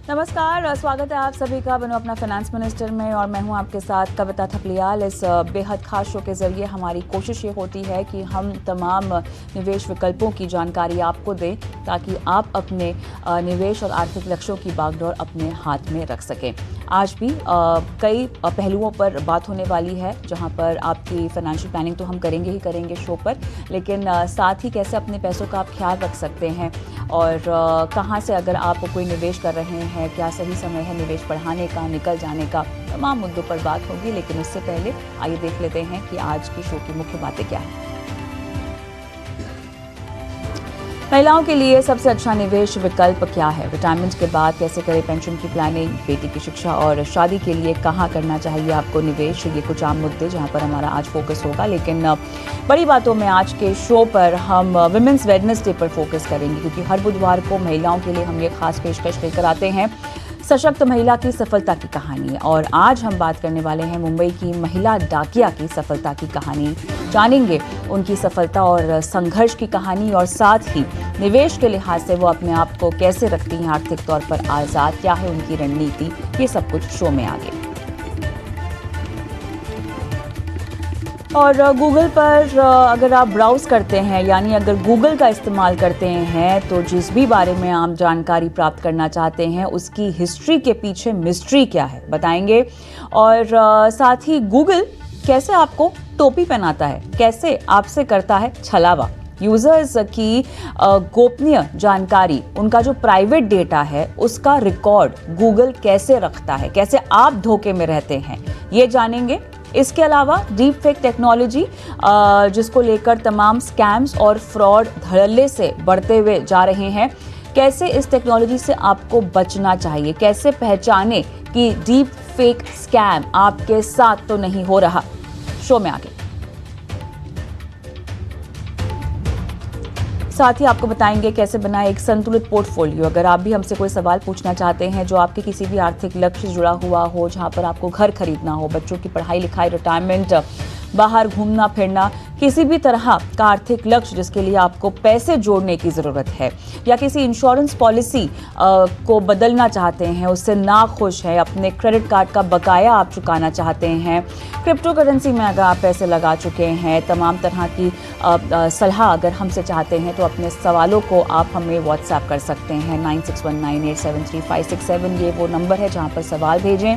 नमस्कार, स्वागत है आप सभी का बनो अपना फाइनेंस मिनिस्टर में और मैं हूं आपके साथ कविता थपलियाल। इस बेहद खास शो के जरिए हमारी कोशिश ये होती है कि हम तमाम निवेश विकल्पों की जानकारी आपको दें ताकि आप अपने निवेश और आर्थिक लक्ष्यों की बागडोर अपने हाथ में रख सकें। आज भी कई पहलुओं पर बात होने वाली है जहां पर आपकी फाइनेंशियल प्लानिंग तो हम करेंगे ही करेंगे शो पर, लेकिन साथ ही कैसे अपने पैसों का आप ख्याल रख सकते हैं और कहां से अगर आप कोई निवेश कर रहे हैं क्या सही समय है निवेश बढ़ाने का, निकल जाने का, तमाम मुद्दों पर बात होगी। लेकिन उससे पहले आइए देख लेते हैं कि आज की शो की मुख्य बातें क्या हैं। महिलाओं के लिए सबसे अच्छा निवेश विकल्प क्या है, रिटायरमेंट के बाद कैसे करें पेंशन की प्लानिंग, बेटी की शिक्षा और शादी के लिए कहाँ करना चाहिए आपको निवेश, ये कुछ आम मुद्दे जहाँ पर हमारा आज फोकस होगा। लेकिन बड़ी बातों में आज के शो पर हम विमेंस वेडनेसडे पर फोकस करेंगे क्योंकि हर बुधवार को महिलाओं के लिए हम ये खास पेशकश लेकर आते हैं सशक्त महिला की सफलता की कहानी। और आज हम बात करने वाले हैं मुंबई की महिला डाकिया की सफलता की कहानी। जानेंगे उनकी सफलता और संघर्ष की कहानी और साथ ही निवेश के लिहाज से वो अपने आप को कैसे रखती हैं आर्थिक तौर पर आज़ाद, क्या है उनकी रणनीति, ये सब कुछ शो में आगे। और गूगल पर अगर आप ब्राउज़ करते हैं यानी अगर गूगल का इस्तेमाल करते हैं तो जिस भी बारे में आप जानकारी प्राप्त करना चाहते हैं उसकी हिस्ट्री के पीछे मिस्ट्री क्या है बताएंगे। और साथ ही गूगल कैसे आपको टोपी पहनाता है, कैसे आपसे करता है छलावा, यूजर्स की गोपनीय जानकारी, उनका जो प्राइवेट डेटा है उसका रिकॉर्ड गूगल कैसे रखता है, कैसे आप धोखे में रहते हैं, ये जानेंगे। इसके अलावा डीप फेक टेक्नोलॉजी जिसको लेकर तमाम स्कैम्स और फ्रॉड धड़ल्ले से बढ़ते हुए जा रहे हैं, कैसे इस टेक्नोलॉजी से आपको बचना चाहिए, कैसे पहचाने कि डीप फेक स्कैम आपके साथ तो नहीं हो रहा। शो में आगे साथ ही आपको बताएंगे कैसे बनाए एक संतुलित पोर्टफोलियो। अगर आप भी हमसे कोई सवाल पूछना चाहते हैं जो आपके किसी भी आर्थिक लक्ष्य से जुड़ा हुआ हो, जहां पर आपको घर खरीदना हो, बच्चों की पढ़ाई लिखाई, रिटायरमेंट, बाहर घूमना फिरना, किसी भी तरह का आर्थिक लक्ष्य जिसके लिए आपको पैसे जोड़ने की ज़रूरत है, या किसी इंश्योरेंस पॉलिसी को बदलना चाहते हैं, उससे नाखुश हैं, अपने क्रेडिट कार्ड का बकाया आप चुकाना चाहते हैं, क्रिप्टो करेंसी में अगर आप पैसे लगा चुके हैं, तमाम तरह की सलाह अगर हमसे चाहते हैं तो अपने सवालों को आप हमें व्हाट्सएप कर सकते हैं 9619873567। ये वो नंबर है जहां पर सवाल भेजें।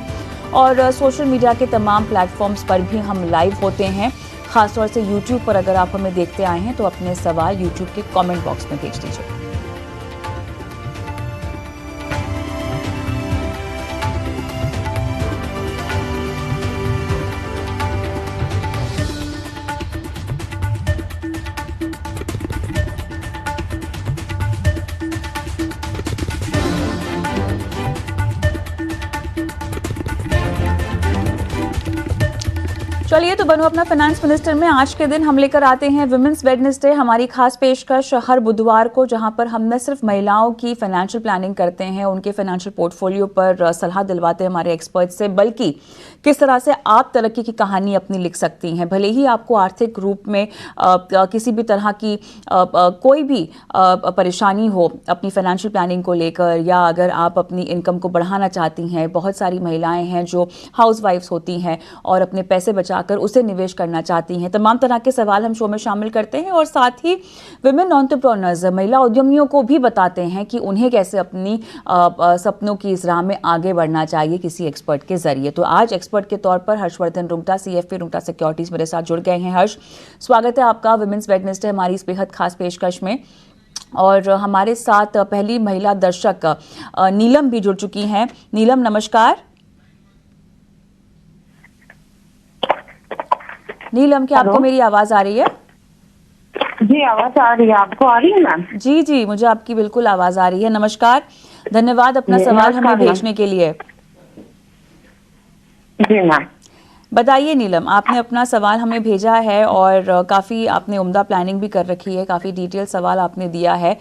और सोशल मीडिया के तमाम प्लेटफॉर्म्स पर भी हम लाइव होते हैं, खासतौर से यूट्यूब पर अगर आप हमें देखते आए हैं तो अपने सवाल यूट्यूब के कमेंट बॉक्स में भेज दीजिए। चलिए तो बनो अपना फाइनेंस मिनिस्टर में आज के दिन हम लेकर आते हैं विमेंस वेडनेसडे, हमारी खास पेशकश हर बुधवार को, जहां पर हम न सिर्फ महिलाओं की फाइनेंशियल प्लानिंग करते हैं, उनके फाइनेंशियल पोर्टफोलियो पर सलाह दिलवाते हैं हमारे एक्सपर्ट से, बल्कि किस तरह से आप तरक्की की कहानी अपनी लिख सकती हैं। भले ही आपको आर्थिक रूप में किसी भी तरह की कोई भी परेशानी हो अपनी फाइनेंशियल प्लानिंग को लेकर, या अगर आप अपनी इनकम को बढ़ाना चाहती हैं, बहुत सारी महिलाएं हैं जो हाउस वाइफ्स होती हैं और अपने पैसे बचाकर उसे निवेश करना चाहती हैं, तमाम तरह के सवाल हम शो में शामिल करते हैं। और साथ ही विमेन एंटरप्रेन्योर्स, महिला उद्यमियों को भी बताते हैं कि उन्हें कैसे अपनी सपनों की इस राह में आगे बढ़ना चाहिए किसी एक्सपर्ट के जरिए। तो आज एक्सपर्ट के तौर पर हर्षवर्धन रुंगटा, CFP रुंगटा सिक्योरिटीज मेरे साथ जुड़ गए हैं। हर्ष, स्वागत है आपका विमेंस वेडनेसडे हमारी इस बेहद खास पेशकश में। और हमारे साथ पहली महिला दर्शक नीलम भी जुड़ चुकी हैं। नीलम नमस्कार। नीलम, क्या आपको मेरी आवाज आ रही है? जी आवाज आ रही है, आपको आ रही है मैम? जी जी, मुझे आपकी बिल्कुल आवाज आ रही है। नमस्कार, धन्यवाद अपना सवाल हमें भेजने के लिए। जी मैम। बताइए नीलम, आपने अपना सवाल हमें भेजा है और काफ़ी आपने उम्दा प्लानिंग भी कर रखी है, काफ़ी डिटेल सवाल आपने दिया है।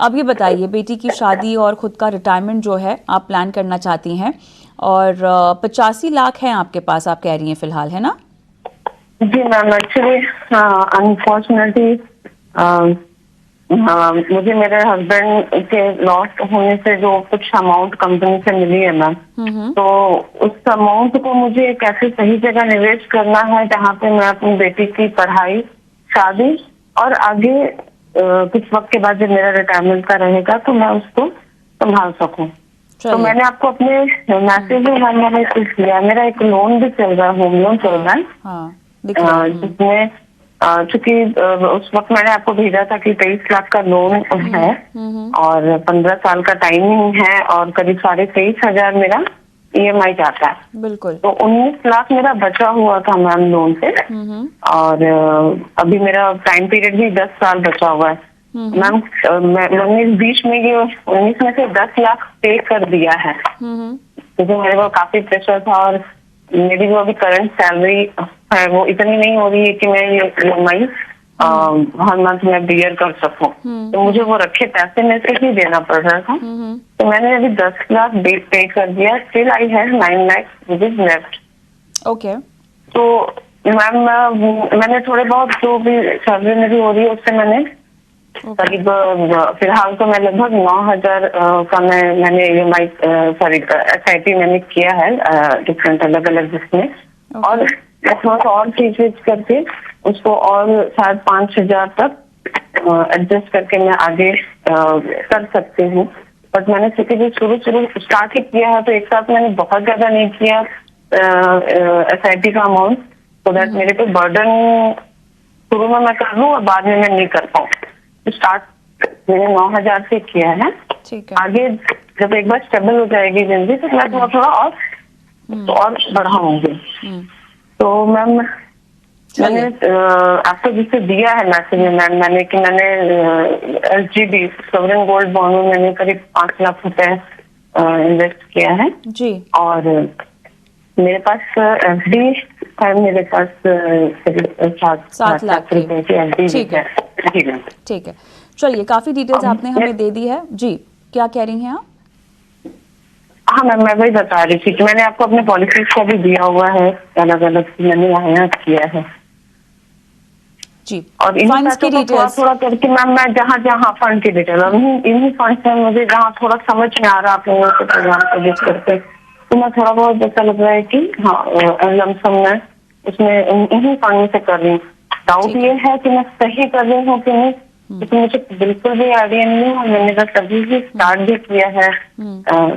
अब ये बताइए, बेटी की शादी और खुद का रिटायरमेंट जो है आप प्लान करना चाहती हैं और 85 लाख हैं आपके पास, आप कह रही हैं फिलहाल, है ना? जी मैम, एक्चुअली अनफॉर्चुनेटली हाँ, मुझे मेरे हस्बैंड के लॉस होने से जो कुछ अमाउंट कंपनी से मिली है मैम, तो उस अमाउंट को मुझे एक ऐसी सही जगह निवेश करना है जहाँ पे मैं अपनी बेटी की पढ़ाई, शादी और आगे कुछ वक्त के बाद जब मेरा रिटायरमेंट का रहेगा तो मैं उसको संभाल सकूं। तो चलिए। मैंने आपको अपने मैसेज में मैंने कुछ दिया, मेरा एक लोन भी चल रहा है, होम लोन चल रहा है, हाँ, दिख रहा है। जिसमें चूंकि उस वक्त मैंने आपको भेजा था कि 23 लाख का लोन है और 15 साल का टाइमिंग है और करीब 23,500 मेरा ईएमआई जाता है। बिल्कुल। तो 19 लाख मेरा बचा हुआ था मैम लोन से, और अभी मेरा टाइम पीरियड भी 10 साल बचा हुआ है मैम। मैंने इस बीच में ये 19 में से 10 लाख पे कर दिया है, क्योंकि मेरे को काफी प्रेशर था और मेरी जो अभी करंट सैलरी है वो इतनी नहीं हो रही है कि मैं ये ईएमआई हर मंथ में बियर कर सकूं। तो मुझे वो रखे पैसे में से ही देना पड़ रहा था। तो मैंने अभी 10 लाख पे कर दिया, still I have 9 lakh rupees left. Okay. तो मैम मैंने थोड़े बहुत जो भी सैलरी मेरी हो रही है उससे मैंने करीब फिलहाल तो मैं लगभग 9,000 का मैंने ईएमआई सॉरी SIP मैंने किया है डिफरेंट अलग अलग जिसमें, और मैं थोड़ा सा और चीज करके उसको और शायद 5,000 तक एडजस्ट करके मैं आगे कर सकती हूँ। बट मैंने चूंकि भी शुरू स्टार्ट ही किया है तो एक साथ मैंने बहुत ज्यादा नहीं किया SIP का अमाउंट, तो दैट मेरे पे बर्डन शुरू में मैं कर लूँ और बाद में मैं नहीं कर पाऊँ। स्टार्ट मैंने 9,000 से किया है। ठीक है। आगे जब एक बार स्टेबल हो जाएगी जिंदगी तो मैं थोड़ा और बढ़ाऊंगी। तो मैम मैंने आपको जिससे दिया है मैसेज में मैम मैंने SGB सॉवरेन गोल्ड बॉन्ड में मैंने करीब 5 लाख रुपए इन्वेस्ट किया है जी। और मेरे पास FD है, मेरे पास करीब 7 लाख रुपए की FD है। ठीक है, चलिए, काफी डिटेल्स आपने हमें दे दी है जी। क्या कह रही हैं आप? हाँ मैम, मैं वही बता रही थी कि मैंने आपको अपने पॉलिसीज का भी दिया हुआ है, अलग अलग मैंने यहाँ किया है जी। और इन पैसों को थोड़ा थोड़ा करके मैम मैं जहाँ फंड की डिटेल इन्हीं फंड में मुझे जहाँ थोड़ा समझ में आ रहा है आप लोगों के प्रोग्राम को देख करके, तो मैं थोड़ा बहुत ऐसा लग रहा है कि हाँ लमसम मैं उसमें इन्हीं फंड से कर रही हूँ। डाउट ये है कि मैं सही कर रही हूँ कि नहीं, क्योंकि मुझे बिल्कुल भी आइडिया नहीं है और मैंने बस अभी भी स्टार्ट भी किया है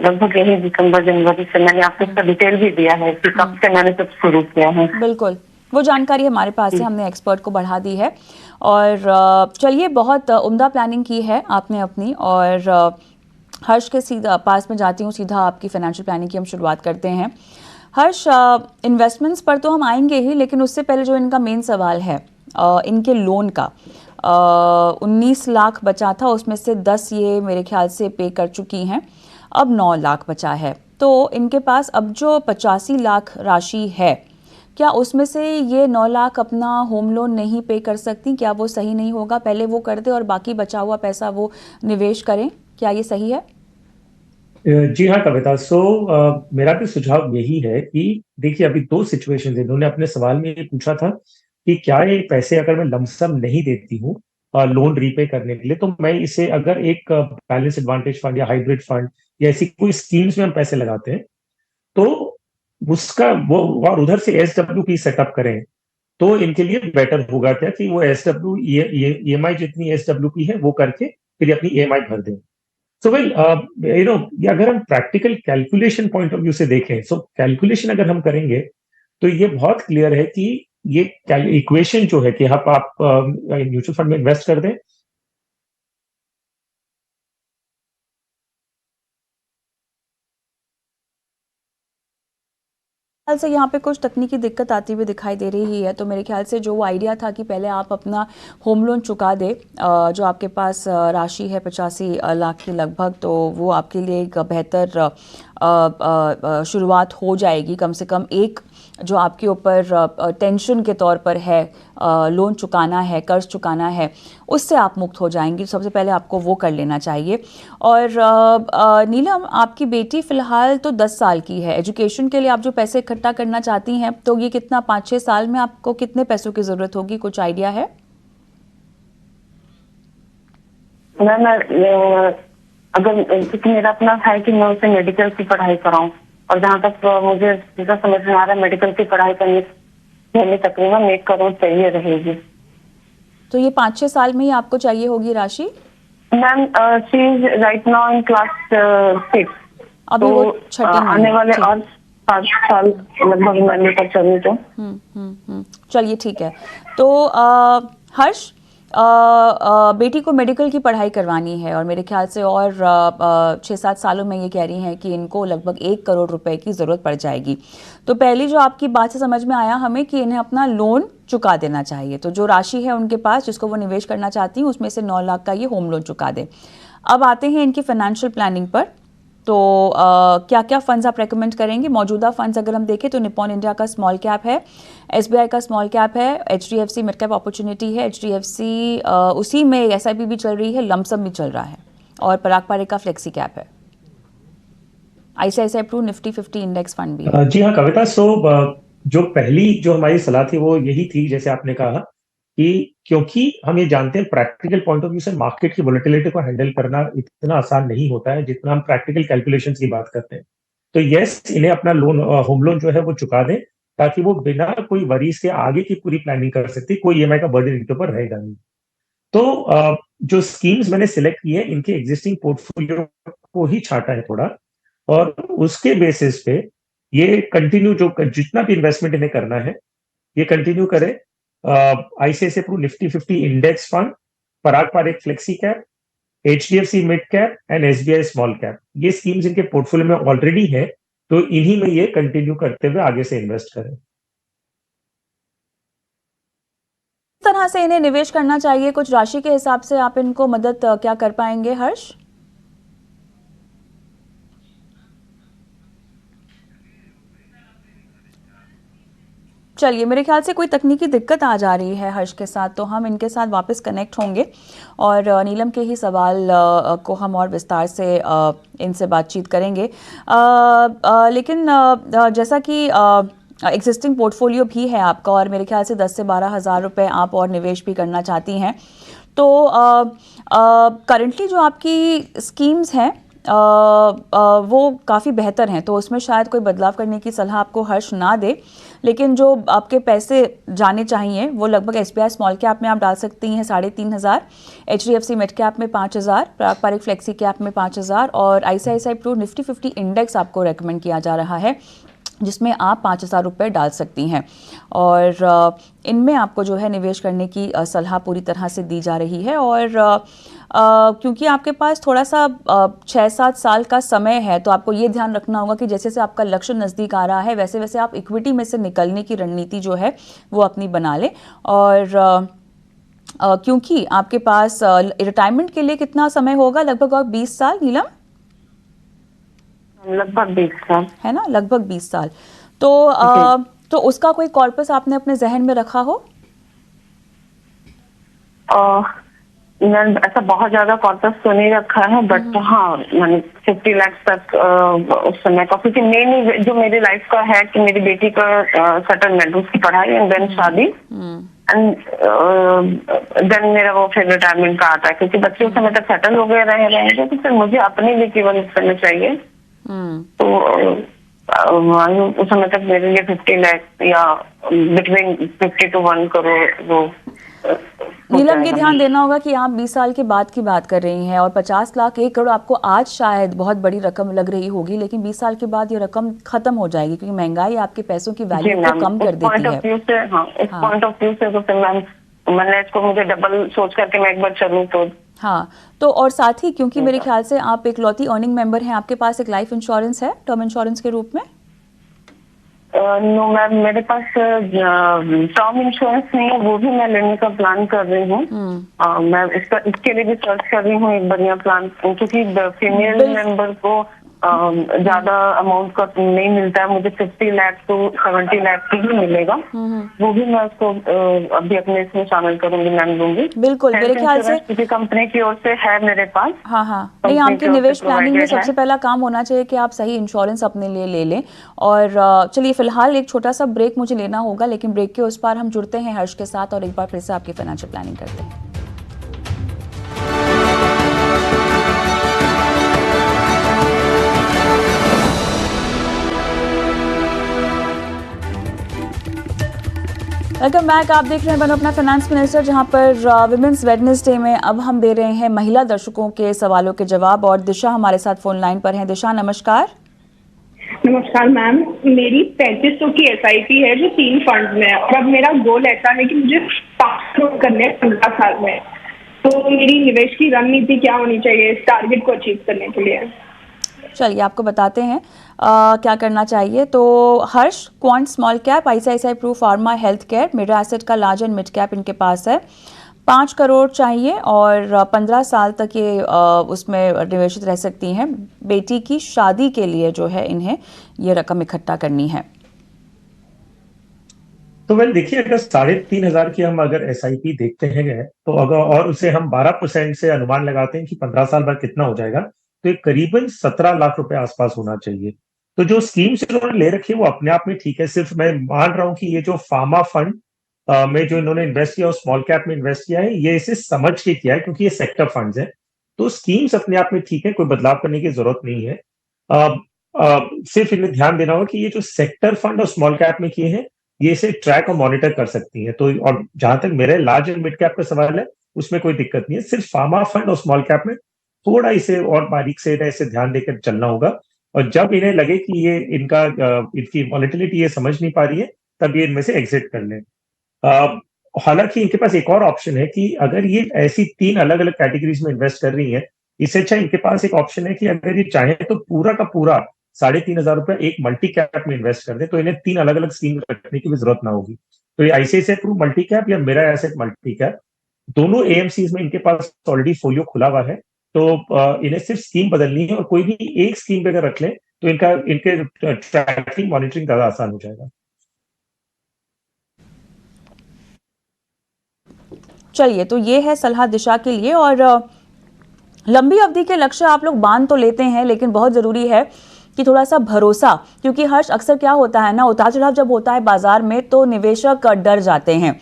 लगभग यही दिसंबर जनवरी से। मैंने आपको इसका डिटेल भी दिया है कि कब से मैंने सब शुरू किया है। बिल्कुल, वो जानकारी हमारे पास है, हमने एक्सपर्ट को बढ़ा दी है। और चलिए, बहुत उम्दा प्लानिंग की है आपने अपनी। और हर्ष के सीधा पास में जाती हूँ, सीधा आपकी फाइनेंशियल प्लानिंग की हम शुरुआत करते हैं। हर्ष, इन्वेस्टमेंट्स पर तो हम आएंगे ही, लेकिन उससे पहले जो इनका मेन सवाल है इनके लोन का, 19 लाख बचा था, उसमें से 10 ये मेरे ख्याल से पे कर चुकी हैं, अब 9 लाख बचा है। तो इनके पास अब जो 85 लाख राशि है, क्या उसमें से ये 9 लाख अपना होम लोन नहीं पे कर सकती? क्या वो सही नहीं होगा? पहले वो कर दे और बाकी बचा हुआ पैसा वो निवेश करें, क्या ये सही है? जी हाँ कविता, मेरा भी सुझाव यही है कि देखिए अभी दो सिचुएशन है। इन्होंने अपने सवाल में ये पूछा था कि क्या ये पैसे अगर मैं लमसम नहीं देती हूँ लोन रीपे करने के लिए, तो मैं इसे अगर एक बैलेंस एडवांटेज फंड या हाइब्रिड फंड या ऐसी कोई स्कीम्स में हम पैसे लगाते हैं तो उसका वो, और उधर से SW की सेटअप करें तो इनके लिए बेटर होगा क्या कि वो SW EMI जितनी SW की है वो करके फिर अपनी EMI भर दें। सो वेल अगर हम practical calculation point of view से देखें, कैलकुलेशन अगर हम करेंगे तो ये बहुत क्लियर है कि ये इक्वेशन जो है कि आप म्यूचुअल फंड में इन्वेस्ट कर दें, ख्याल से यहाँ पे कुछ तकनीकी दिक्कत आती हुई दिखाई दे रही है। तो मेरे ख्याल से जो आइडिया था कि पहले आप अपना होम लोन चुका दे, जो आपके पास राशि है 85 लाख के लगभग, तो वो आपके लिए एक बेहतर शुरुआत हो जाएगी। कम से कम एक जो आपके ऊपर टेंशन के तौर पर है, लोन चुकाना है, कर्ज चुकाना है, उससे आप मुक्त हो जाएंगी। सबसे पहले आपको वो कर लेना चाहिए। और नीलम, आपकी बेटी फ़िलहाल तो 10 साल की है। एजुकेशन के लिए आप जो पैसे इकट्ठा करना चाहती हैं, तो ये कितना 5-6 साल में आपको कितने पैसों की ज़रूरत होगी, कुछ आइडिया है? मैम अगर क्योंकि मेरा अपना है कि मैं उसे मेडिकल की पढ़ाई कराऊं, और जहाँ तक मुझे जितना समझ में आ रहा है मेडिकल की पढ़ाई करने के लिए तकरीबन 1 करोड़ चाहिए रहेगी। तो ये 5-6 साल में ही आपको चाहिए होगी राशि? Ma'am she is right now in class 6, अभी वो छठी में आने है, वाले ठीक। और 5 साल लगभग मैं लेकर चलूँ तो। चलिए ठीक है। तो हर्ष, बेटी को मेडिकल की पढ़ाई करवानी है और मेरे ख्याल से और 6-7 सालों में ये कह रही हैं कि इनको लगभग 1 करोड़ रुपए की ज़रूरत पड़ जाएगी। तो पहली जो आपकी बात से समझ में आया हमें कि इन्हें अपना लोन चुका देना चाहिए। तो जो राशि है उनके पास जिसको वो निवेश करना चाहती हैं उसमें से 9 लाख का ये होम लोन चुका दें। अब आते हैं इनकी फाइनेंशियल प्लानिंग पर। तो क्या क्या फंड्स आप रेकमेंड करेंगे? मौजूदा फंड्स अगर हम देखें तो निपॉन इंडिया का स्मॉल कैप है, एसबीआई का स्मॉल कैप है, एचडीएफसी मिड कैप अपॉर्चुनिटी है, एचडीएफसी उसी में एसआईपी भी चल रही है, लमसम भी चल रहा है, और पराग पारेख का फ्लेक्सी कैप है, ICICI Pru Nifty 50 index fund भी है। जी हाँ कविता। जो पहली जो हमारी सलाह थी वो यही थी, जैसे आपने कहा कि क्योंकि हम ये जानते हैं प्रैक्टिकल पॉइंट ऑफ व्यू से मार्केट की वोलेटिलिटी को हैंडल करना इतना आसान नहीं होता है जितना हम प्रैक्टिकल कैलकुलेशंस की बात करते हैं। तो यस, इन्हें अपना लोन, होम लोन जो है वो चुका दें, ताकि वो बिना कोई वरीज के आगे की पूरी प्लानिंग कर सकती, कोई ईएमआई का बर्डन इनके ऊपर रहेगा नहीं। तो जो स्कीम्स मैंने सिलेक्ट की है इनके एग्जिस्टिंग पोर्टफोलियो को ही छाटा है थोड़ा, और उसके बेसिस पे ये कंटिन्यू जो जितना भी इन्वेस्टमेंट इन्हें करना है ये कंटिन्यू करे। ICICI Pru Nifty 50 index fund, Parag Parekh flexi cap, HDFC mid cap and SBI small cap, ये स्कीम्स इनके पोर्टफोलियो में ऑलरेडी है, तो इन्हीं में ये कंटिन्यू करते हुए आगे से इन्वेस्ट करें। किस तरह से इन्हें निवेश करना चाहिए? कुछ राशि के हिसाब से आप इनको मदद क्या कर पाएंगे हर्ष? चलिए, मेरे ख्याल से कोई तकनीकी दिक्कत आ जा रही है हर्ष के साथ, तो हम इनके साथ वापस कनेक्ट होंगे और नीलम के ही सवाल को हम और विस्तार से इनसे बातचीत करेंगे। लेकिन जैसा कि एग्जिस्टिंग पोर्टफोलियो भी है आपका और मेरे ख्याल से 10 से 12 हज़ार रुपये आप और निवेश भी करना चाहती हैं, तो करंटली जो आपकी स्कीम्स हैं वो काफ़ी बेहतर हैं, तो उसमें शायद कोई बदलाव करने की सलाह आपको हर्ष ना दे। लेकिन जो आपके पैसे जाने चाहिए वो लगभग एसबीआई स्मॉल कैप में आप डाल सकती हैं 3,500, एचडीएफसी मिड कैप में 5,000, पराग पारेख फ्लेक्सी कैप में 5,000 और आईसीआईसीआई प्रू निफ्टी 50 इंडेक्स आपको रेकमेंड किया जा रहा है जिसमें आप 5,000 रुपये डाल सकती हैं। और इनमें आपको जो है निवेश करने की सलाह पूरी तरह से दी जा रही है। और क्योंकि आपके पास थोड़ा सा 6-7 साल का समय है, तो आपको ये ध्यान रखना होगा कि जैसे जैसे आपका लक्ष्य नज़दीक आ रहा है वैसे वैसे आप इक्विटी में से निकलने की रणनीति जो है वो अपनी बना लें। और क्योंकि आपके पास रिटायरमेंट के लिए कितना समय होगा? लगभग और 20 साल नीलम? लगभग 20 साल है ना, लगभग 20 साल। तो उसका कोई कॉर्पस आपने अपने जहन में रखा हो? मैंने ऐसा बहुत ज्यादा कॉर्पस तो नहीं रखा है, बट हाँ मैंने 50 लाख तक उस समय का, क्योंकि मेन जो मेरी लाइफ का है कि मेरी बेटी का सेटलमेंट, उसकी पढ़ाई एंड देन शादी एंड देन मेरा वो फिर रिटायरमेंट का आता है, क्योंकि बच्चे उस समय तक सेटल हो गए रहेंगे तो फिर मुझे अपने लिए केवल करना चाहिए। तो उस समय तक मेरे लिए 50 लाख या बिटवीन 50 to 1 करोड़ वो नीलम, ये ध्यान देना होगा कि आप 20 साल के बाद की बात कर रही हैं और 50 लाख 1 करोड़ आपको आज शायद बहुत बड़ी रकम लग रही होगी, लेकिन 20 साल के बाद ये रकम खत्म हो जाएगी क्योंकि महंगाई आपके पैसों की वैल्यू को कम कर देती है। इस पॉइंट ऑफ व्यू से तो फिर मैंने इसको मुझे डबल सोच करके मैं एक बार चलूं तो हाँ। तो और साथ ही क्योंकि मेरे ख्याल से आप एक लौती अर्निंग मेंबर हैं, आपके पास एक लाइफ इंश्योरेंस है टर्म इंश्योरेंस के रूप में? नो मैम, मेरे पास टर्म इंश्योरेंस नहीं है, वो भी मैं लेने का प्लान कर रही हूँ। मैं इसके लिए भी सर्च कर रही हूँ एक बढ़िया प्लान, क्योंकि फीमेल मेंबर को ज्यादा अमाउंट का नहीं मिलता है, मुझे 50 लाख to 70 लाख की ही मिलेगा। वो भी मैं उसको अभी अपने इसमें शामिल करूंगी, मैम लूंगी। बिल्कुल, मेरे ख्याल से किसी कंपनी की ओर से है मेरे पास। हाँ हाँ, नहीं, आपकी निवेश प्लानिंग में सबसे पहला काम होना चाहिए कि आप सही इंश्योरेंस अपने लिए ले लें। और चलिए फिलहाल एक छोटा सा ब्रेक मुझे लेना होगा, लेकिन ब्रेक के उस पार हम जुड़ते हैं हर्ष के साथ और एक बार फिर से आपकी फाइनेंशियल प्लानिंग करते हैं। Welcome back. आप देख रहे हैं बनो अपना फाइनेंस मिनिस्टर, जहां पर विमेंस वेडनेसडे में अब हम दे रहे हैं महिला दर्शकों के सवालों के जवाब। और दिशा हमारे साथ फोन लाइन पर हैं। दिशा नमस्कार। नमस्कार मैम, मेरी 3500 की SIP है जो 3 फंड में है, और अब मेरा गोल ऐसा है कि मुझे 5 करोड़ करने हैं 15 साल में। तो मेरी निवेश की रणनीति क्या होनी चाहिए इस टारगेट को अचीव करने के लिए? चलिए आपको बताते हैं क्या करना चाहिए। तो Harsh, quant small cap, ICICI pru pharma, health care, मेरा एसेट का लार्ज एंड मिड कैप इनके पास है। 5 करोड़ चाहिए और 15 साल तक ये उसमें निवेशित रह सकती हैं। बेटी की शादी के लिए जो है इन्हें ये रकम इकट्ठा करनी है। तो वेल देखिए, अगर 3,500 की हम अगर SIP देखते हैं तो अगर और उसे हम 12% से अनुमान लगाते हैं कि 15 साल बाद कितना हो जाएगा, तो ये करीबन 17 लाख रुपए आसपास होना चाहिए। तो जो स्कीम्स इन्होंने ले रखी है वो अपने आप में ठीक है। सिर्फ मैं मान रहा हूँ कि ये जो फार्मा फंड में जो इन्होंने इन्वेस्ट किया और स्मॉल कैप में इन्वेस्ट किया है, ये इसे समझ के किया है क्योंकि ये सेक्टर फंड्स है। तो स्कीम्स अपने आप में ठीक है, कोई बदलाव करने की जरूरत नहीं है। सिर्फ इन्हें ध्यान देना होगा कि ये जो सेक्टर फंड और स्मॉल कैप में किए हैं, ये इसे ट्रैक और मॉनिटर कर सकती है। तो और जहां तक मेरे लार्ज एंड मिड कैप का सवाल है, उसमें कोई दिक्कत नहीं है। सिर्फ फार्मा फंड और स्मॉल कैप में थोड़ा इसे और बारीक से इसे ध्यान देकर चलना होगा। और जब इन्हें लगे कि ये इनकी वॉलेटिलिटी ये समझ नहीं पा रही है, तब ये इनमें से एग्जिट कर लें। हालांकि इनके पास एक और ऑप्शन है कि अगर ये ऐसी 3 अलग अलग कैटेगरीज में इन्वेस्ट कर रही है, इससे अच्छा इनके पास एक ऑप्शन है कि अगर ये चाहे तो पूरा का पूरा 3,500 रुपए एक मल्टी कैप में इन्वेस्ट कर दे, तो इन्हें 3 अलग अलग स्कीम रखने की भी जरूरत ना होगी। तो ये ICICI प्रू मल्टी कैप या मेरा एसेट मल्टी कैप, दोनों AMCs में इनके पास ऑलरेडी फोलियो खुला हुआ है। तो इन्हें सिर्फ स्कीम बदलनी है और कोई भी एक स्कीम पे अगर रख लें तो इनके ट्रैकिंग मॉनिटरिंग ज्यादा आसान हो जाएगा। चलिए, तो ये है सलाह दिशा के लिए। और लंबी अवधि के लक्ष्य आप लोग बांध तो लेते हैं, लेकिन बहुत जरूरी है कि थोड़ा सा भरोसा, क्योंकि हर्ष अक्सर क्या होता है ना, उतार चढ़ाव जब होता है बाजार में तो निवेशक डर जाते हैं।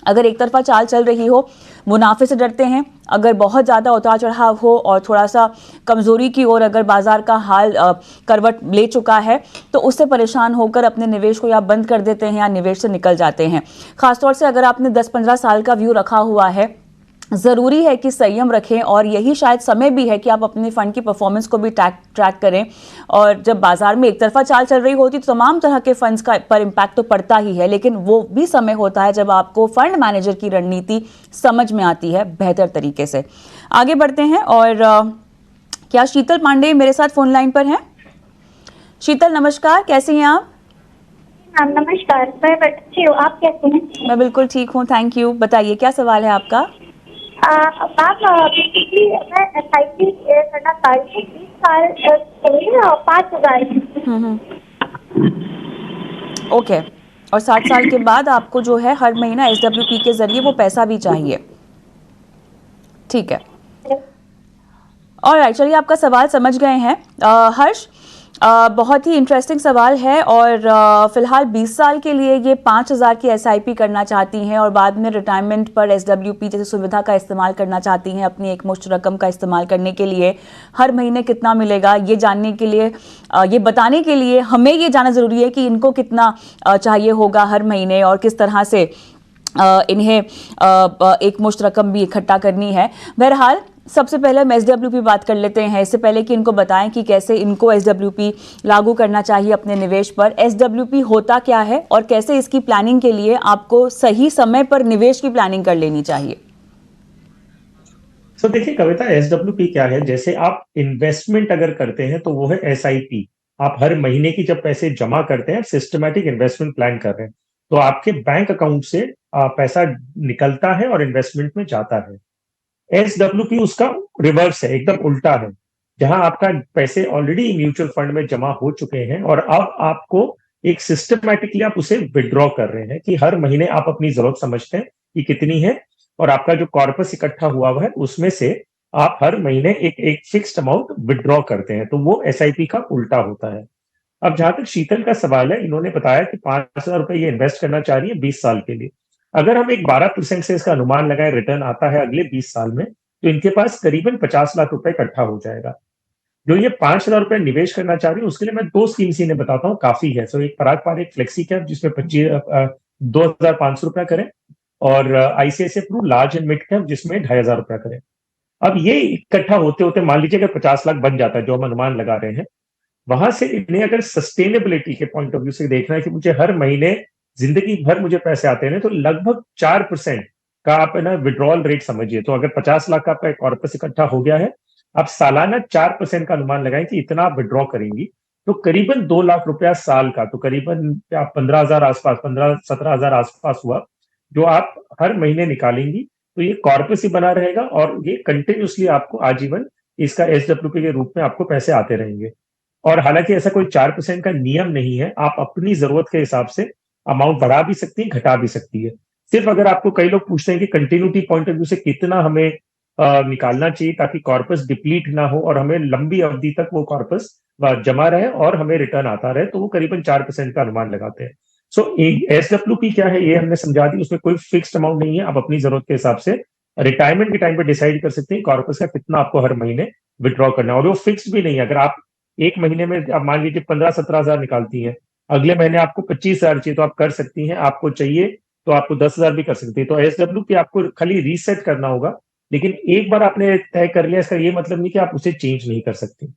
अगर एक तरफा चाल चल रही हो, मुनाफे से डरते हैं। अगर बहुत ज़्यादा उतार चढ़ाव हो और थोड़ा सा कमज़ोरी की ओर अगर बाजार का हाल करवट ले चुका है, तो उससे परेशान होकर अपने निवेश को या बंद कर देते हैं या निवेश से निकल जाते हैं। खासतौर से अगर आपने 10-15 साल का व्यू रखा हुआ है, ज़रूरी है कि संयम रखें। और यही शायद समय भी है कि आप अपने फंड की परफॉर्मेंस को भी ट्रैक करें। और जब बाजार में एक तरफा चाल चल रही होती तो तमाम तरह के फंड्स का पर इम्पैक्ट तो पड़ता ही है, लेकिन वो भी समय होता है जब आपको फंड मैनेजर की रणनीति समझ में आती है बेहतर तरीके से। आगे बढ़ते हैं। और क्या शीतल पांडे मेरे साथ फोन लाइन पर हैं? शीतल नमस्कार, कैसी हैं आप? मैम नमस्कार, मैं अच्छी हूँ, आप कैसे हैं? मैं बिल्कुल ठीक हूँ, थैंक यू। बताइए क्या सवाल है आपका? मैम बेसिकली मैं SIP करना चाह रही हूँ 20 साल के लिए और 5,000। ओके। और 60 साल के बाद आपको जो है हर महीना SWP के जरिए वो पैसा भी चाहिए। ठीक है। ऑलराइट, चलिए आपका सवाल समझ गए हैं। हर्ष, बहुत ही इंटरेस्टिंग सवाल है। और फिलहाल 20 साल के लिए ये 5,000 की SIP करना चाहती हैं और बाद में रिटायरमेंट पर SWP जैसे सुविधा का इस्तेमाल करना चाहती हैं। अपनी एक मुश्त रकम का इस्तेमाल करने के लिए हर महीने कितना मिलेगा ये जानने के लिए, ये बताने के लिए हमें ये जानना ज़रूरी है कि इनको कितना चाहिए होगा हर महीने और किस तरह से इन्हें एक मुश्त रकम भी इकट्ठा करनी है। बहरहाल सबसे पहले हम SWP बात कर लेते हैं। इससे पहले कि इनको बताएं कि कैसे इनको SWP लागू करना चाहिए अपने निवेश पर। SWP होता क्या है और कैसे इसकी प्लानिंग के लिए आपको सही समय पर निवेश की प्लानिंग कर लेनी चाहिए? तो देखिए कविता, SWP क्या है? जैसे आप इन्वेस्टमेंट अगर करते हैं तो वो है SIP। आप हर महीने की जब पैसे जमा करते हैं, सिस्टमैटिक इन्वेस्टमेंट प्लान कर रहे हैं, तो आपके बैंक अकाउंट से पैसा निकलता है और इन्वेस्टमेंट में जाता है। SWP उसका रिवर्स है, एकदम उल्टा है, जहां आपका पैसे ऑलरेडी म्यूचुअल फंड में जमा हो चुके हैं और अब आपको एक सिस्टमैटिकली आप उसे विड्रॉ कर रहे हैं कि हर महीने आप अपनी जरूरत समझते हैं कि कितनी है और आपका जो कॉर्पस इकट्ठा हुआ हुआ है उसमें से आप हर महीने एक फिक्स्ड अमाउंट विड्रॉ करते हैं। तो वो SIP का उल्टा होता है। अब जहां तक शीतल का सवाल है, इन्होंने बताया कि 5,000 रुपए ये इन्वेस्ट करना चाह रही है 20 साल के लिए। अगर हम एक 12% से इसका अनुमान लगाए, रिटर्न आता है अगले 20 साल में, तो इनके पास करीबन 50 लाख रुपए इकट्ठा हो जाएगा। जो ये 5,000 रुपए निवेश करना चाह रही है उसके लिए मैं 2 स्कीम्स इन्हें बताता हूँ, काफी है। सो एक पराग पार, एक फ्लेक्सी कैप जिसमें 2,500 रुपया करें, और ICICI Pru large and mid cap जिसमें 2,500 रुपया करें। अब ये इकट्ठा होते होते मान लीजिए अगर 50 लाख बन जाता है, जो हम अनुमान लगा रहे हैं, वहां से इन्हें अगर सस्टेनेबिलिटी के पॉइंट ऑफ व्यू से देखना है कि मुझे हर महीने जिंदगी भर मुझे पैसे आते हैं, तो लगभग 4% का आप है ना विड्रॉल रेट समझिए। तो अगर 50 लाख का आपका कॉर्पस इकट्ठा हो गया है, आप सालाना 4% का अनुमान लगाएं कि इतना आप विड्रॉ करेंगी, तो करीबन 2 लाख रुपया साल का, तो करीबन क्या 15,000 आसपास, 15-17,000 आसपास हुआ, जो आप हर महीने निकालेंगी। तो ये कॉर्पस ही बना रहेगा और ये कंटिन्यूसली आपको आजीवन इसका एसडब्ल्यूपी के रूप में आपको पैसे आते रहेंगे। और हालांकि ऐसा कोई 4% का नियम नहीं है, आप अपनी जरूरत के हिसाब से अमाउंट बढ़ा भी सकती है, घटा भी सकती है। सिर्फ अगर आपको कई लोग पूछते हैं कि कंटिन्यूटी पॉइंट ऑफ व्यू से कितना हमें निकालना चाहिए ताकि कॉर्पस डिप्लीट ना हो और हमें लंबी अवधि तक वो कॉर्पस जमा रहे और हमें रिटर्न आता रहे, तो वो करीबन 4% का अनुमान लगाते हैं। सो एसडब्ल्यूपी क्या है ये हमने समझा दी, उसमें कोई फिक्स्ड अमाउंट नहीं है, आप अपनी जरूरत के हिसाब से रिटायरमेंट के टाइम पे डिसाइड कर सकते हैं कॉर्पस का कितना आपको हर महीने विड्रॉ करना है। और वो फिक्स्ड भी नहीं है। अगर आप एक महीने में आप मान लीजिए 15-17 हजार निकालती हैं, अगले महीने आपको 25,000 चाहिए तो आप कर सकती हैं, आपको चाहिए तो आपको 10,000 भी कर सकती है। तो एसडब्ल्यूपी आपको खाली रीसेट करना होगा, लेकिन एक बार आपने तय कर लिया इसका ये मतलब नहीं कि आप उसे चेंज नहीं कर सकती।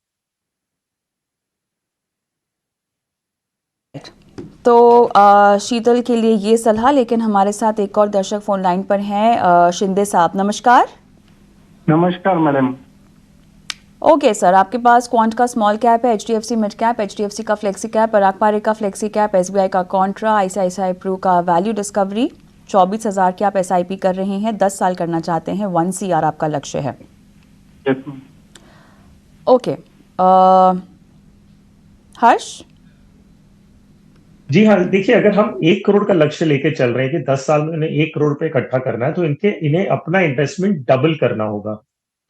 तो शीतल के लिए ये सलाह, लेकिन हमारे साथ एक और दर्शक फोन लाइन पर हैं। शिंदे साहब, नमस्कार। नमस्कार मैडम। ओके सर, आपके पास क्वांट का स्मॉल कैप है, एचडीएफसी मिड कैप, एचडीएफसी का फ्लेक्सी कैप, पराग पारे का फ्लेक्सी कैप, एसबीआई का कॉन्ट्रा, आईसीआईसीआई प्रू का वैल्यू डिस्कवरी। 24,000 की आप एसआईपी कर रहे हैं, 10 साल करना चाहते हैं, 1 CR आपका लक्ष्य है। ओके, हर्ष। जी हाँ, देखिए अगर हम 1 करोड़ का लक्ष्य लेके चल रहे हैं कि 10 साल में इन्हें 1 करोड़ रुपए इकट्ठा करना है, तो इन्हें अपना इन्वेस्टमेंट डबल करना होगा।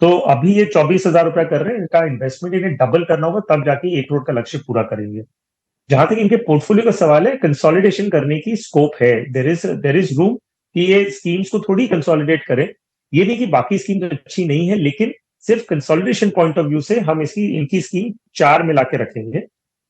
तो अभी ये 24,000 रुपया कर रहे हैं, इनका इन्वेस्टमेंट इन्हें डबल करना होगा, तब जाके 1 करोड़ का लक्ष्य पूरा करेंगे। जहां तक इनके पोर्टफोलियो का सवाल है, कंसोलिडेशन करने की स्कोप है, देर इज रूम कि ये स्कीम्स को थोड़ी कंसोलिडेट करें। ये नहीं कि बाकी स्कीम्स अच्छी नहीं है, लेकिन सिर्फ कंसोलिडेशन पॉइंट ऑफ व्यू से हम इनकी स्कीम 4 मिला के रखेंगे।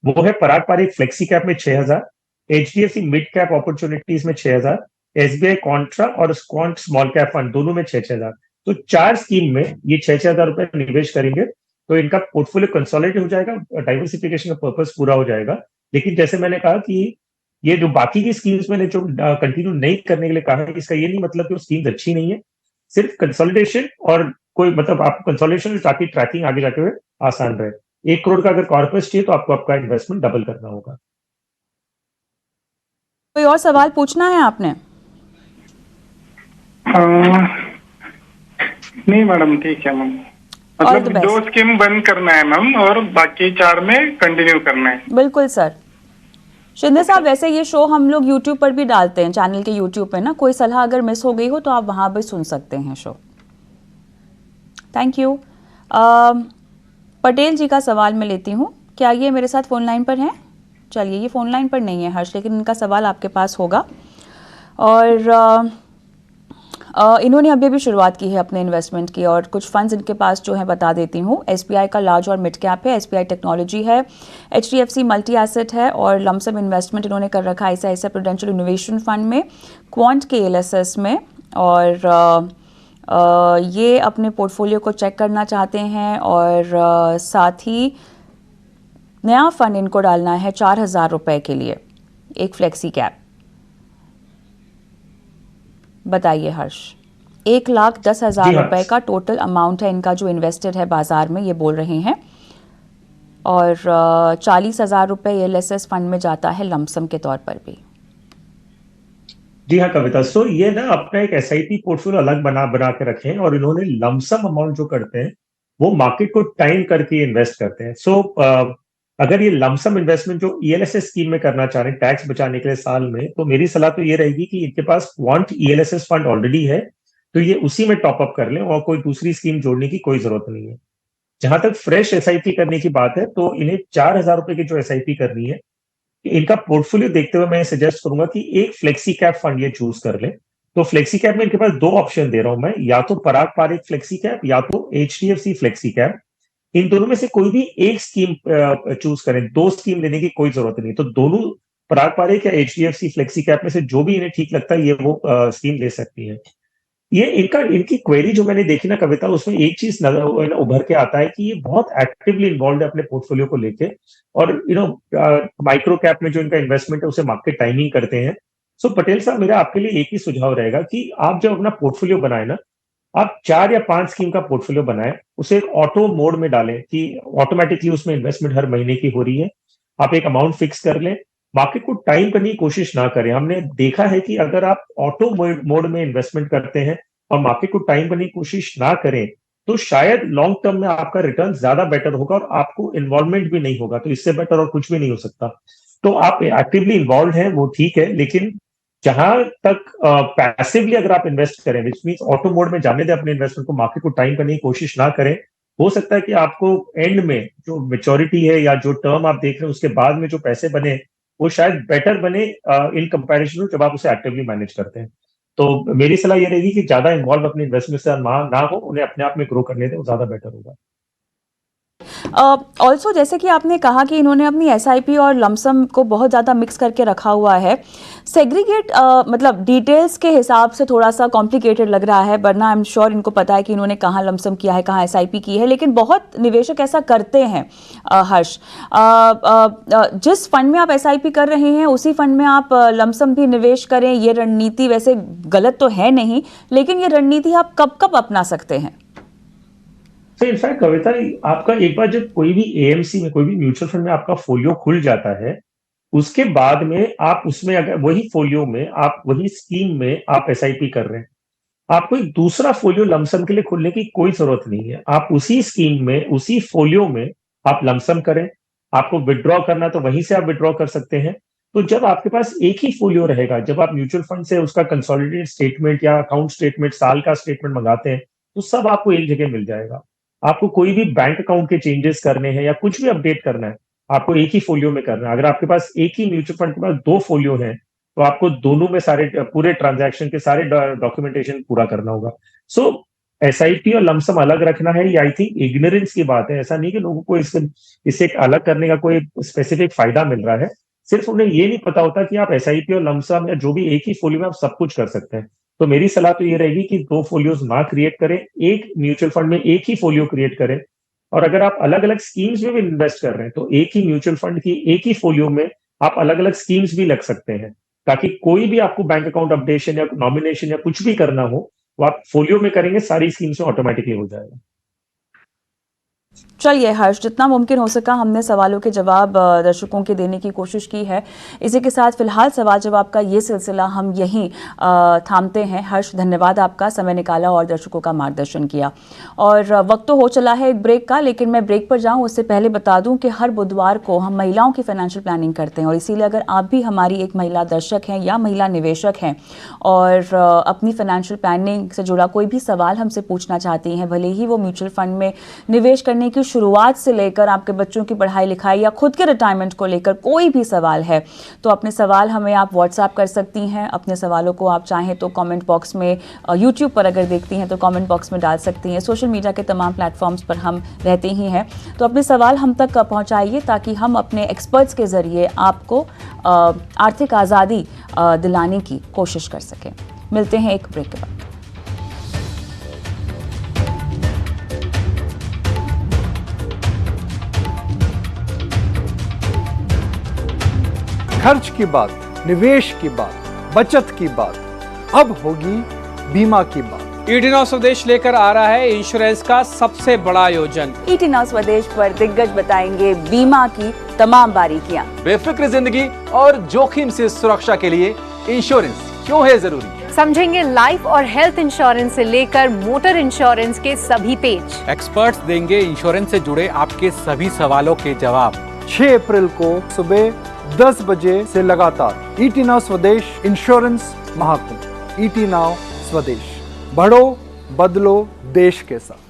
वो है पराग पारिक फ्लेक्सी कैप में 6,000, एचडीएफसी मिड कैप अपॉर्चुनिटीज में 6,000, एसबीआई कॉन्ट्रा और क्वांट स्मॉल कैप फंड दोनों में 6,000। तो 4 स्कीम में ये 6,000 रुपए निवेश करेंगे, तो इनका पोर्टफोलियो कंसोलिडेट हो जाएगा, डाइवर्सिफिकेशन का पर्पस पूरा हो जाएगा। लेकिन जैसे मैंने कहा कि ये जो बाकी की स्कीम्स मैंने जो कंटिन्यू नहीं करने के लिए कहा है, इसका ये नहीं मतलब कि वो स्कीम्स अच्छी नहीं है, सिर्फ कंसोलिडेशन और कोई मतलब आपको कंसोलिडेशन ताकि ट्रैकिंग आगे जाके हुए आसान रहे। 1 करोड़ का अगर कॉर्पस चाहिए तो आपको आपका इन्वेस्टमेंट डबल करना होगा। कोई और सवाल पूछना है आपने? नहीं मैडम, ठीक है मैम। मतलब 2 स्कीम बंद करना है मैम और बाकी 4 में कंटिन्यू करना है। बिल्कुल सर। शिंदे साहब, वैसे ये शो हम लोग यूट्यूब पर भी डालते हैं, चैनल के यूट्यूब पे ना, कोई सलाह अगर मिस हो गई हो तो आप वहां भी सुन सकते हैं show. Thank you. Patel ji का सवाल मैं लेती हूँ, क्या ये मेरे साथ फोन लाइन पर हैं? चलिए, ये फोन लाइन पर नहीं है हर्ष, लेकिन इनका सवाल आपके पास होगा। और इन्होंने अभी अभी शुरुआत की है अपने इन्वेस्टमेंट की, और कुछ फंड्स इनके पास जो है बता देती हूँ। एसबीआई का लार्ज और मिड कैप है, एसबीआई टेक्नोलॉजी है, एचडीएफसी मल्टी एसेट है, और लमसम इन्वेस्टमेंट इन्होंने कर रखा है आईसीआईसीआई प्रूडेंशियल इनोवेशन फंड में, क्वांट के एलएसएस में, और ये अपने पोर्टफोलियो को चेक करना चाहते हैं। और साथ ही नया फंड इनको डालना है 4,000 रुपए के लिए, एक फ्लेक्सी कैप। बताइए हर्ष। 1,10,000 रुपए का टोटल अमाउंट है इनका जो इन्वेस्टेड है बाजार में, ये बोल रहे हैं। और 40,000 रुपए एलएसएस फंड में जाता है लमसम के तौर पर भी। जी हाँ कविता, सो ये ना अपना एक एसआईपी पोर्टफोलियो अलग बना के रखे हैं, और इन्होंने लमसम अमाउंट जो करते हैं वो मार्केट को टाइम करके इन्वेस्ट करते हैं। सो अगर ये लमसम इन्वेस्टमेंट जो ईएलएसएस स्कीम में करना चाह रहे हैं टैक्स बचाने के लिए साल में, तो मेरी सलाह तो ये रहेगी कि इनके पास क्वांट ईएलएसएस फंड ऑलरेडी है, तो ये उसी में टॉप अप कर लें और कोई दूसरी स्कीम जोड़ने की कोई जरूरत नहीं है। जहां तक फ्रेश एसआईपी करने की बात है, तो इन्हें 4,000 रुपए की जो एसआईपी करनी है, इनका पोर्टफोलियो देखते हुए मैं सजेस्ट करूंगा कि एक फ्लेक्सी कैप फंड ये चूज कर ले। तो फ्लेक्सी कैप में इनके पास 2 ऑप्शन दे रहा हूं मैं, या तो पराग पारिक फ्लेक्सी कैप या तो एचडीएफसी फ्लेक्सी कैप। इन दोनों में से कोई भी एक स्कीम चूज करें, 2 स्कीम लेने की कोई जरूरत नहीं। तो दोनों पराग पारेख या HDFC फ्लेक्सी कैप में से जो भी इन्हें ठीक लगता है ये वो स्कीम ले सकती है। ये इनकी क्वेरी जो मैंने देखी ना कविता, उसमें एक चीज उभर के आता है कि ये बहुत एक्टिवली इन्वॉल्व है अपने पोर्टफोलियो को लेके, और माइक्रो कैप में जो इनका इन्वेस्टमेंट है उसे मार्केट टाइमिंग करते हैं। सो पटेल साहब, मेरा आपके लिए एक ही सुझाव रहेगा कि आप जब अपना पोर्टफोलियो बनाए ना, आप 4 या 5 स्कीम का पोर्टफोलियो बनाए, उसे एक ऑटो मोड में डालें कि ऑटोमेटिकली उसमें इन्वेस्टमेंट हर महीने की हो रही है। आप एक अमाउंट फिक्स कर लें, मार्केट को टाइम करने की कोशिश ना करें। हमने देखा है कि अगर आप ऑटो मोड में इन्वेस्टमेंट करते हैं और मार्केट को टाइम करने की कोशिश ना करें, तो शायद लॉन्ग टर्म में आपका रिटर्न ज्यादा बेटर होगा और आपको इन्वॉल्वमेंट भी नहीं होगा। तो इससे बेटर और कुछ भी नहीं हो सकता। तो आप एक्टिवली इन्वॉल्व हैं वो ठीक है, लेकिन जहां तक पैसिवली अगर आप इन्वेस्ट करें, विच मींस ऑटो मोड में जाने दें अपने इन्वेस्टमेंट को, मार्केट को टाइम करने की कोशिश ना करें, हो सकता है कि आपको एंड में जो मेच्योरिटी है या जो टर्म आप देख रहे हैं उसके बाद में जो पैसे बने वो शायद बेटर बने इन कंपैरिजन जब आप उसे एक्टिवली मैनेज करते हैं। तो मेरी सलाह ये रहेगी कि ज्यादा इन्वॉल्व अपने इन्वेस्टमेंट से ना हो, उन्हें अपने आप में ग्रो करने दें, वो ज्यादा बेटर होगा। ऑल्सो जैसे कि आपने कहा कि इन्होंने अपनी SIP और लमसम को बहुत ज़्यादा मिक्स करके रखा हुआ है। सेग्रीगेट मतलब डिटेल्स के हिसाब से थोड़ा सा कॉम्प्लिकेटेड लग रहा है, वरना आई एम श्योर इनको पता है कि इन्होंने कहाँ लमसम किया है, कहाँ SIP की है। लेकिन बहुत निवेशक ऐसा करते हैं हर्ष। जिस फंड में आप SIP कर रहे हैं उसी फंड में आप लमसम भी निवेश करें, ये रणनीति वैसे गलत तो है नहीं, लेकिन ये रणनीति आप कब कब अपना सकते हैं? तो इनफैक्ट कविता, आपका एक बार जब कोई भी AMC में, कोई भी म्यूचुअल फंड में आपका फोलियो खुल जाता है, उसके बाद में आप उसमें अगर वही फोलियो में आप वही स्कीम में आप SIP कर रहे हैं, आपको एक दूसरा फोलियो लमसम के लिए खोलने की कोई जरूरत नहीं है। आप उसी स्कीम में, उसी फोलियो में आप लमसम करें। आपको विड्रॉ करना तो वहीं से आप विड्रॉ कर सकते हैं। तो जब आपके पास एक ही फोलियो रहेगा, जब आप म्यूचुअल फंड से उसका कंसोलिडेटेड स्टेटमेंट या अकाउंट स्टेटमेंट, साल का स्टेटमेंट मंगाते हैं, तो सब आपको एक जगह मिल जाएगा। आपको कोई भी बैंक अकाउंट के चेंजेस करने हैं या कुछ भी अपडेट करना है, आपको एक ही फोलियो में करना है। अगर आपके पास एक ही म्यूचुअल फंड के पास 2 फोलियो हैं, तो आपको दोनों में सारे पूरे ट्रांजैक्शन के सारे डॉक्यूमेंटेशन पूरा करना होगा। सो SIP और लमसम अलग रखना है, ये आई थिंक इग्नोरेंस की बात है। ऐसा नहीं कि लोगों को इससे अलग करने का कोई स्पेसिफिक फायदा मिल रहा है, सिर्फ उन्हें ये नहीं पता होता कि आप SIP और लमसम या जो भी एक ही फोलियो में आप सब कुछ कर सकते हैं। तो मेरी सलाह तो ये रहेगी कि 2 फोलियोज ना क्रिएट करें, एक म्यूचुअल फंड में एक ही फोलियो क्रिएट करें। और अगर आप अलग अलग स्कीम्स में भी इन्वेस्ट कर रहे हैं, तो एक ही म्यूचुअल फंड की एक ही फोलियो में आप अलग अलग स्कीम्स भी लग सकते हैं, ताकि कोई भी आपको बैंक अकाउंट अपडेशन या नॉमिनेशन या कुछ भी करना हो, वो आप फोलियो में करेंगे, सारी स्कीम्स में ऑटोमेटिकली हो जाएगा। चलिए हर्ष, जितना मुमकिन हो सका हमने सवालों के जवाब दर्शकों के देने की कोशिश की है। इसी के साथ फिलहाल सवाल जवाब का ये सिलसिला हम यहीं थामते हैं। हर्ष, धन्यवाद आपका, समय निकाला और दर्शकों का मार्गदर्शन किया। और वक्त तो हो चला है एक ब्रेक का, लेकिन मैं ब्रेक पर जाऊं उससे पहले बता दूं कि हर बुधवार को हम महिलाओं की फाइनेंशियल प्लानिंग करते हैं, और इसीलिए अगर आप भी हमारी एक महिला दर्शक हैं या महिला निवेशक हैं और अपनी फाइनेंशियल प्लानिंग से जुड़ा कोई भी सवाल हमसे पूछना चाहती हैं, भले ही वो म्यूचुअल फंड में निवेश करने की शुरुआत से लेकर आपके बच्चों की पढ़ाई लिखाई या खुद के रिटायरमेंट को लेकर कोई भी सवाल है, तो अपने सवाल हमें आप व्हाट्सएप कर सकती हैं। अपने सवालों को आप चाहें तो कमेंट बॉक्स में, यूट्यूब पर अगर देखती हैं तो कमेंट बॉक्स में डाल सकती हैं। सोशल मीडिया के तमाम प्लेटफॉर्म्स पर हम रहते ही हैं, तो अपने सवाल हम तक पहुंचाइए ताकि हम अपने एक्सपर्ट्स के ज़रिए आपको आर्थिक आज़ादी दिलाने की कोशिश कर सकें। मिलते हैं एक ब्रेक के बाद। खर्च की बात, निवेश की बात, बचत की बात, अब होगी बीमा की बात। ET Now स्वदेश लेकर आ रहा है इंश्योरेंस का सबसे बड़ा आयोजन। ET Now स्वदेश पर दिग्गज बताएंगे बीमा की तमाम बारीकियां। बेफिक्र जिंदगी और जोखिम से सुरक्षा के लिए इंश्योरेंस क्यों है जरूरी। समझेंगे लाइफ और हेल्थ इंश्योरेंस से लेकर मोटर इंश्योरेंस के सभी पेज। एक्सपर्ट्स देंगे इंश्योरेंस से जुड़े आपके सभी सवालों के जवाब। 6 अप्रैल को सुबह 10 बजे से लगातार ET Now स्वदेश इंश्योरेंस महाकुंभ। ET Now स्वदेश, बढ़ो बदलो देश के साथ।